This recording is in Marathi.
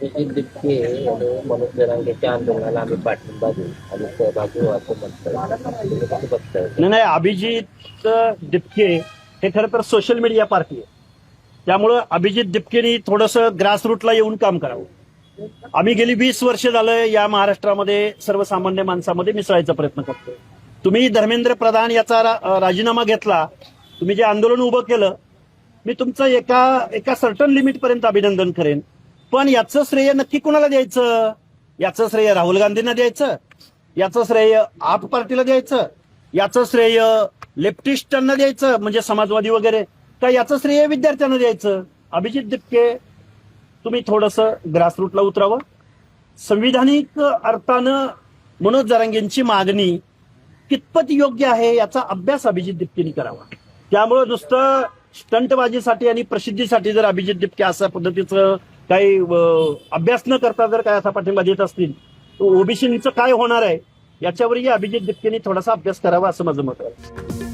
अभिजित दिपके यांनी मनोज जरांगेच्या आंदोलनाला आम्ही पाठिंबा देऊ आणि सहभागी व्हावं असं म्हणतात. तुम्ही कसं बघताय? नाही, अभिजित दिपके हे खरं तर सोशल मीडिया पार्टी आहे. त्यामुळं अभिजित दिपकेनी थोडंसं ग्रासरूटला येऊन काम करावं. आम्ही गेली 20 वर्ष झालं या महाराष्ट्रामध्ये सर्वसामान्य माणसामध्ये मिसळायचा प्रयत्न करतोय. तुम्ही धर्मेंद्र प्रधान याचा राजीनामा घेतला, तुम्ही जे आंदोलन उभं केलं, मी तुमचं एका सर्टन लिमिट पर्यंत अभिनंदन करेन. पण याचं श्रेय नक्की कुणाला द्यायचं? याचं श्रेय राहुल गांधींना द्यायचं? याचं श्रेय आप पार्टीला द्यायचं? याचं श्रेय लेफ्टिस्टांना द्यायचं, म्हणजे समाजवादी वगैरे, का याचं श्रेय विद्यार्थ्यांना द्यायचं? अभिजित दिपके, तुम्ही थोडंसं ग्रासरूटला उतरावं. संविधानिक अर्थानं मनोज जरांगेंची मागणी कितपत योग्य आहे याचा अभ्यास अभिजित दिपकेनी करावा. त्यामुळं नुसतं स्टंटबाजीसाठी आणि प्रसिद्धीसाठी जर अभिजित दिपके अशा पद्धतीचं काही अभ्यास न करता जर काय असा पाठिंबा देत असतील, तर ओबीसीचं काय होणार आहे याच्यावरही अभिजित दिपकेनी थोडासा अभ्यास करावा असं माझं मत आहे.